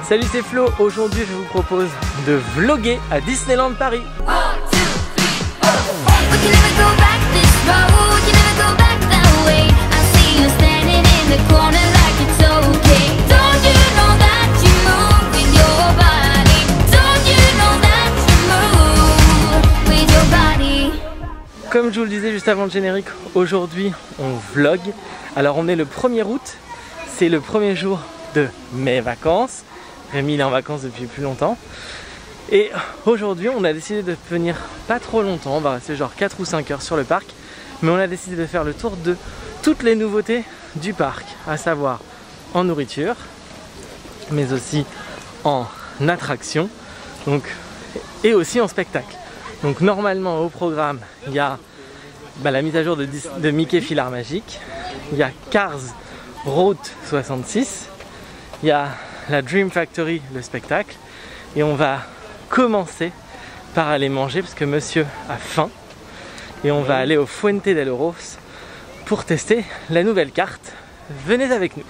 Salut, c'est Flo. Aujourd'hui, je vous propose de vlogger à Disneyland Paris. Comme je vous le disais juste avant le générique, aujourd'hui on vlog. Alors on est le 1er août, c'est le premier jour de mes vacances. Rémi il est en vacances depuis plus longtemps. Et aujourd'hui on a décidé de venir pas trop longtemps, on va rester genre 4 ou 5 heures sur le parc. Mais on a décidé de faire le tour de toutes les nouveautés du parc, à savoir en nourriture, mais aussi en attraction, donc, et aussi en spectacle. Donc normalement au programme il y a la mise à jour de Mickey Filard Magique, il y a Cars Route 66, il y a la Dream Factory, le spectacle, et on va commencer par aller manger parce que monsieur a faim, et on va aller au Fuente del Oro pour tester la nouvelle carte. Venez avec nous.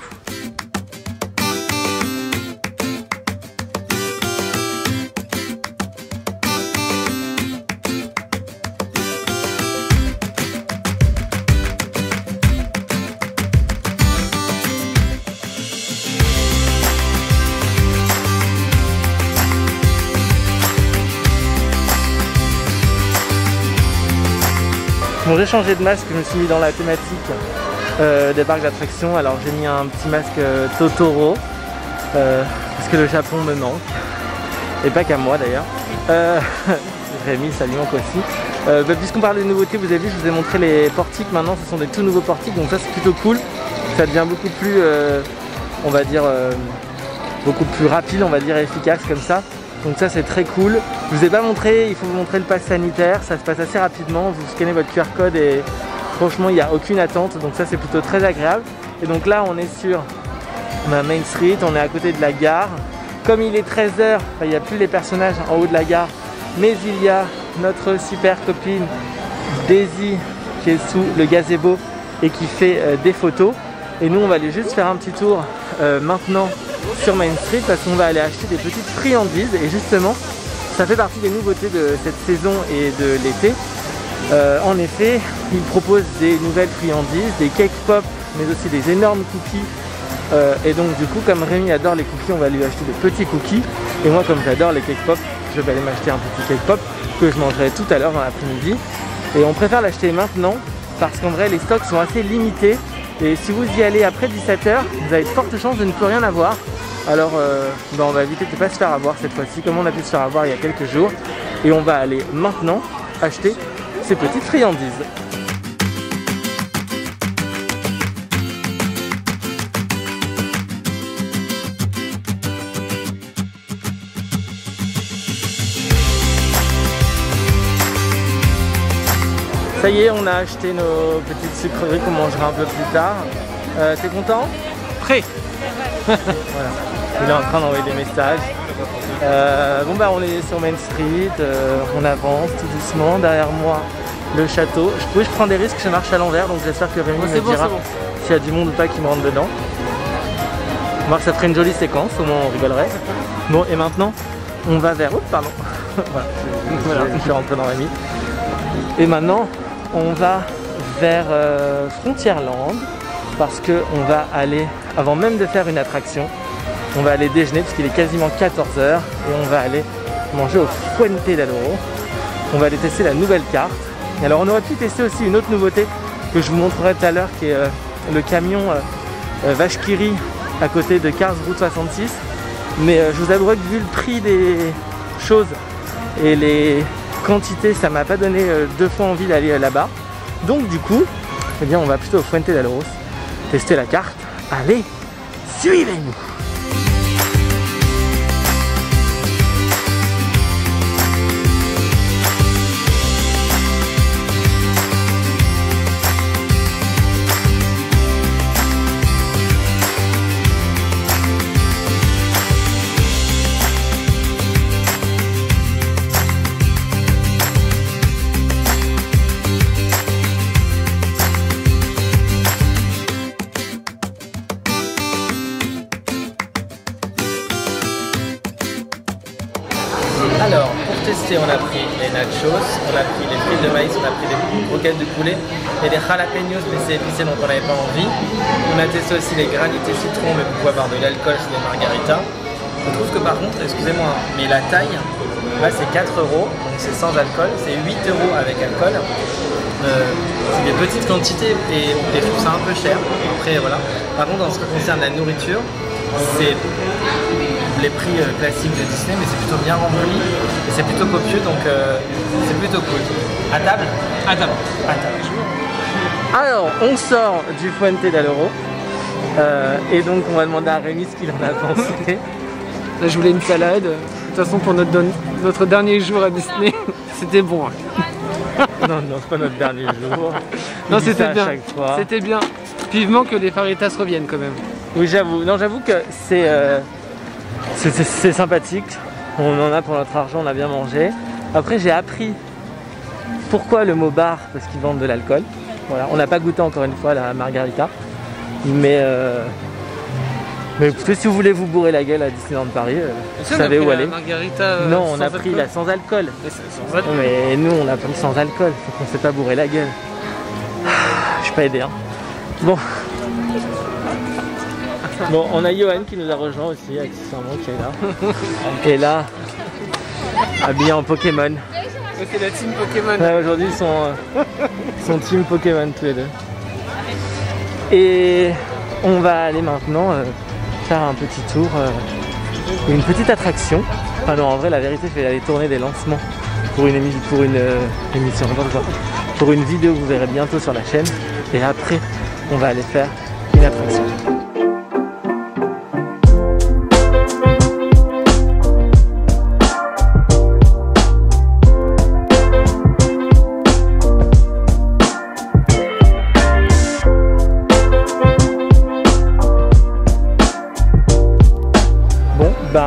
Bon, j'ai changé de masque, je me suis mis dans la thématique des parcs d'attractions. Alors j'ai mis un petit masque Totoro parce que le Japon me manque, et pas qu'à moi d'ailleurs. Rémi, ça lui manque aussi. Puisqu'on parle des nouveautés, vous avez vu, je vous ai montré les portiques. Maintenant ce sont des tout nouveaux portiques, donc ça c'est plutôt cool. Ça devient beaucoup plus, on va dire, beaucoup plus rapide, on va dire, efficace comme ça. Donc ça c'est très cool. Je vous ai pas montré, il faut vous montrer le pass sanitaire, ça se passe assez rapidement, vous scannez votre QR code et franchement il n'y a aucune attente, donc ça c'est plutôt très agréable. Et donc là on est sur Main Street, on est à côté de la gare. Comme il est 13 h, il n'y a plus les personnages en haut de la gare, mais il y a notre super copine Daisy qui est sous le gazebo et qui fait des photos. Et nous on va aller juste faire un petit tour maintenant sur Main Street parce qu'on va aller acheter des petites friandises, et justement ça fait partie des nouveautés de cette saison et de l'été. En effet, ils proposent des nouvelles friandises, des cake pop, mais aussi des énormes cookies. Et donc du coup, comme Rémi adore les cookies, on va lui acheter des petits cookies. Et moi, comme j'adore les cake pop, je vais aller m'acheter un petit cake pop que je mangerai tout à l'heure dans l'après-midi. Et on préfère l'acheter maintenant parce qu'en vrai, les stocks sont assez limités. Et si vous y allez après 17 h, vous avez de fortes chances de ne plus rien avoir. Alors on va éviter de ne pas se faire avoir cette fois-ci, comme on a pu se faire avoir il y a quelques jours. Et on va aller maintenant acheter ces petites friandises. Ça y est, on a acheté nos petites sucreries qu'on mangera un peu plus tard. T'es content? Prêt. Voilà. Il est en train d'envoyer des messages. On est sur Main Street, on avance tout doucement. Derrière moi, le château. Je prends des risques, je marche à l'envers, donc j'espère que Rémi me dira s'il y a du monde ou pas qui me rentre dedans. On va voir que ça ferait une jolie séquence, au moins on rigolerait. Bon, et maintenant, on va vers... Oups, pardon. Voilà, je suis rentré dans Rémi. Et maintenant, on va vers Frontierland parce qu'on va aller, avant même de faire une attraction, on va aller déjeuner parce qu'il est quasiment 14 h et on va aller manger au Fuente del Oro. On va aller tester la nouvelle carte. Et alors on aurait pu tester aussi une autre nouveauté que je vous montrerai tout à l'heure, qui est le camion Vache qui rit à côté de Cars Route 66. Mais je vous avouerai que vu le prix des choses et les quantités, ça m'a pas donné deux fois envie d'aller là-bas. Donc du coup, eh bien on va plutôt au Fuente del Oro tester la carte. Allez, suivez-nous! Alors, pour tester, on a pris les nachos, on a pris les frites de maïs, on a pris des croquettes de poulet et des jalapenos, mais c'est épicé donc on n'avait pas envie. On a testé aussi les granités citron, mais vous pouvez avoir de l'alcool, c'est des margaritas. Je trouve que par contre, excusez-moi, mais la taille, là c'est 4 €, donc c'est sans alcool, c'est 8 € avec alcool. C'est des petites quantités et je trouve ça un peu cher. Après voilà. Par contre, en ce qui concerne la nourriture, c'est les prix classiques de Disney, mais c'est plutôt bien rempli et c'est plutôt copieux, donc c'est plutôt cool. À table? À table. À table. Alors, on sort du Fuente del Oro et donc on va demander à Rémi ce qu'il en a pensé. Là, je voulais une salade. De toute façon, pour notre dernier jour à Disney, c'était bon. Non, c'est pas notre dernier jour. Non, c'était bien. C'était bien. Vivement que les faritas reviennent quand même. Oui, j'avoue. Non, j'avoue que c'est sympathique. On en a pour notre argent, on a bien mangé. Après, j'ai appris pourquoi le mot bar, parce qu'ils vendent de l'alcool. Voilà. On n'a pas goûté encore une fois la margarita, mais écoutez, si vous voulez vous bourrer la gueule à Disneyland Paris, vous savez où aller. Non, on a pris la sans alcool. Mais nous, on a pris sans alcool, faut qu'on ne s'est pas bourré la gueule. Je suis pas aidé, hein. Bon. Bon, on a Johan qui nous a rejoint aussi, accessoirement, qui est là. Qui est là, habillé en Pokémon. C'est la team Pokémon. Ouais, aujourd'hui, ils sont team Pokémon tous les deux. Et on va aller maintenant faire un petit tour, une petite attraction. Enfin non, en vrai, la vérité, je vais aller tourner des lancements pour une émission, pour une vidéo que vous verrez bientôt sur la chaîne. Et après, on va aller faire une attraction.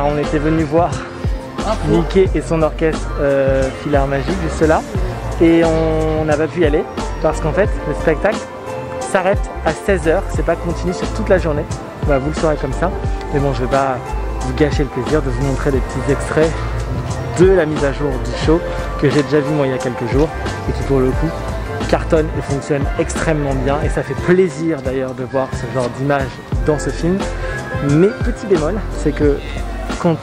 On était venu voir Mickey et son orchestre Filard Magique juste là et on n'a pas pu y aller parce qu'en fait le spectacle s'arrête à 16 h, c'est pas continu sur toute la journée. Bah, vous le saurez comme ça, mais bon, je vais pas vous gâcher le plaisir de vous montrer des petits extraits de la mise à jour du show que j'ai déjà vu moi il y a quelques jours et qui pour le coup cartonne et fonctionne extrêmement bien et ça fait plaisir d'ailleurs de voir ce genre d'image dans ce film. Mais petit bémol, c'est que quand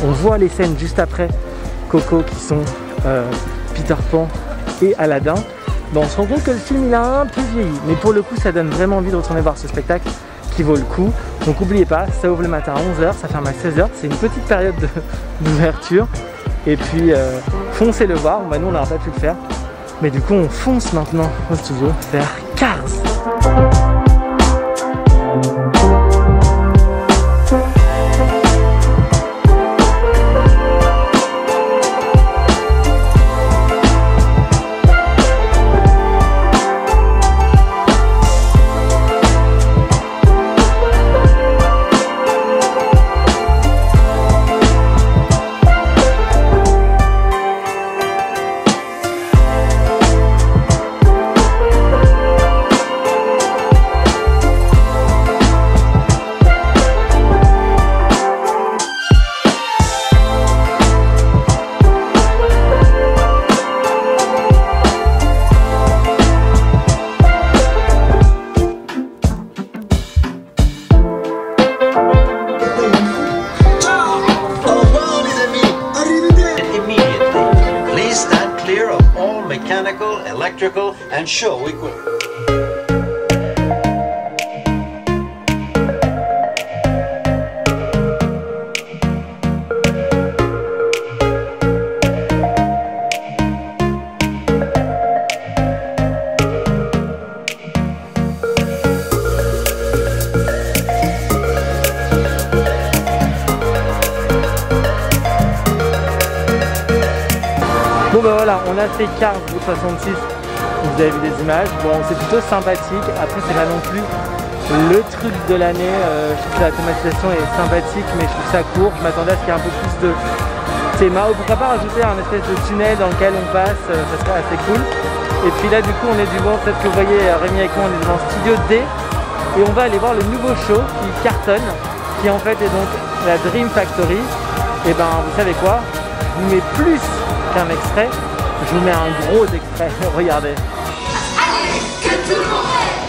on voit les scènes juste après Coco qui sont Peter Pan et Aladdin, ben on se rend compte que le film il a un peu vieilli, mais pour le coup ça donne vraiment envie de retourner voir ce spectacle qui vaut le coup. Donc n'oubliez pas, ça ouvre le matin à 11 h, ça ferme à 16 h, c'est une petite période d'ouverture et puis foncez le voir. Bah, nous on n'aura pas pu le faire, mais du coup on fonce maintenant au studio faire Cars. Electrical and show equipment. Bon ben voilà, on a fait Cars Route 66, vous avez vu des images, bon c'est plutôt sympathique, après c'est pas non plus le truc de l'année, je trouve que la thématisation est sympathique mais je trouve ça court, je m'attendais à ce qu'il y ait un peu plus de théma, ou pourquoi pas rajouter un espèce de tunnel dans lequel on passe, ça serait assez cool. Et puis là du coup on est du bon, peut-être que vous voyez Rémi avec moi, on est devant Studio D et on va aller voir le nouveau show qui cartonne, qui en fait est donc la Dream Factory. Et ben vous savez quoi, vous mets plus qu'un extrait, je vous mets un gros extrait, regardez. Allez, que tout le monde rêve.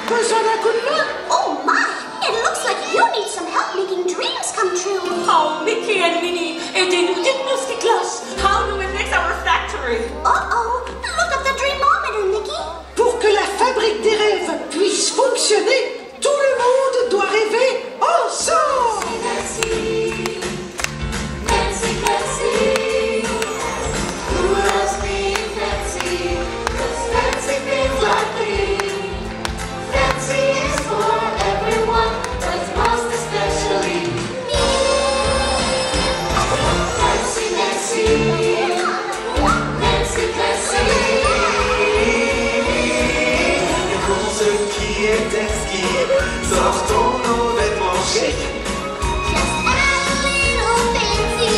Besoin d'un coup de main? Oh my! It looks like you need some help making dreams come true. Oh, Mickey and Minnie, aidez-nous, dites-nous ce qui cloche. How do we fix our factory? Uh-oh! Look up the dreamometer, Mickey. Pour que la fabrique des rêves puisse fonctionner, tout le monde doit rêver ensemble. Nancy, Nancy, Nancy, who else being Nancy? 'Cause Nancy feels like me. Nancy is for everyone, but most especially me. Nancy, Nancy, Nancy, Nancy. Pour ce qui est exquis, sortons nos vêtements chics. Just add a little fancy.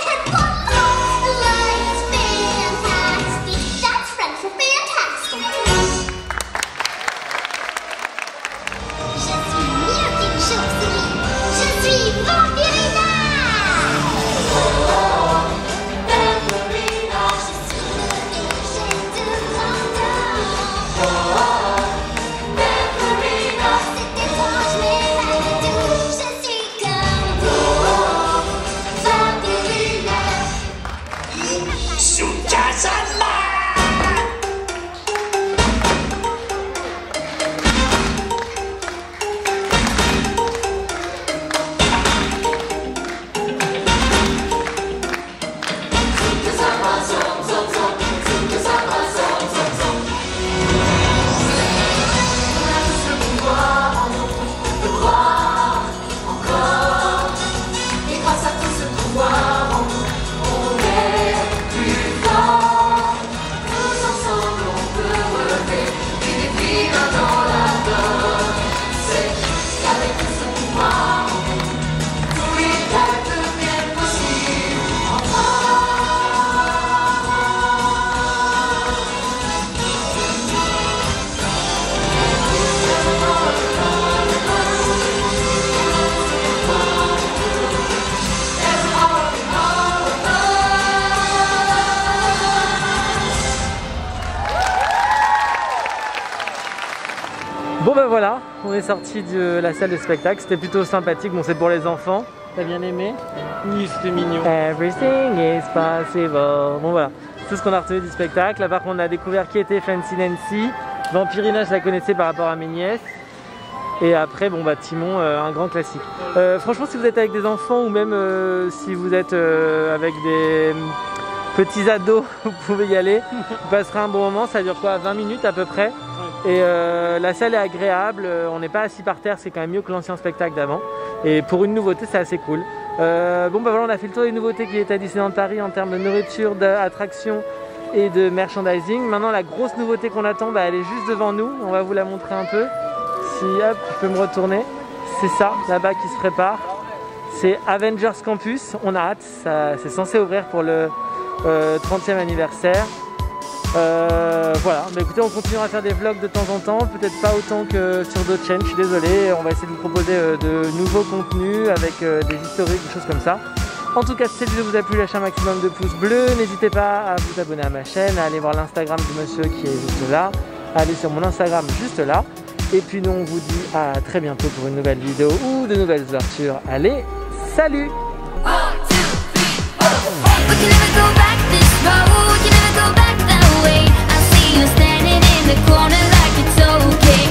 And voila! Life's fantastic. That's French for fantastic. Je suis mieux qu'une chauve-souris. Je suis Vampirina. Vampirina, Je suis le légende de London. Vampirina, C'est étrange mais pas du tout. Je suis comme vous. Vampirina. et grâce à tout ce pouvoir en nous, on est plus fort. Tous ensemble on peut relever des défis l'un dans la donne. C'est qu'avec tout ce pouvoir en nous, tous les rêves deviennent possibles. Enfin. Bon ben voilà, on est sorti de la salle de spectacle, c'était plutôt sympathique, bon c'est pour les enfants. T'as bien aimé? Oui, c'était mignon. Everything is possible. Bon voilà, c'est tout ce qu'on a retenu du spectacle. Là par contre on a découvert qui était Fancy Nancy. Vampirina je la connaissais par rapport à mes nièces. Et après bon bah Timon, un grand classique. Franchement si vous êtes avec des enfants ou même si vous êtes avec des petits ados, vous pouvez y aller. Vous passerez un bon moment, ça dure quoi? 20 minutes à peu près. Et la salle est agréable, on n'est pas assis par terre, c'est quand même mieux que l'ancien spectacle d'avant. Et pour une nouveauté, c'est assez cool. Bon bah voilà, on a fait le tour des nouveautés qui étaient à Disneyland Paris en termes de nourriture, d'attractions et de merchandising. Maintenant la grosse nouveauté qu'on attend, bah, elle est juste devant nous, on va vous la montrer un peu. Si hop, je peux me retourner, c'est ça là-bas qui se prépare. C'est Avengers Campus, on a hâte, c'est censé ouvrir pour le 30e anniversaire. Voilà, bah écoutez, on continuera à faire des vlogs de temps en temps, peut-être pas autant que sur d'autres chaînes, je suis désolé, on va essayer de vous proposer de nouveaux contenus avec des historiques, des choses comme ça. En tout cas, si cette vidéo vous a plu, lâchez un maximum de pouces bleus, n'hésitez pas à vous abonner à ma chaîne, à aller voir l'Instagram du monsieur qui est juste là, à aller sur mon Instagram juste là, et puis nous on vous dit à très bientôt pour une nouvelle vidéo ou de nouvelles ouvertures. Allez, salut! We can never go back this road, we can never go back that way. I see you standing in the corner like it's okay.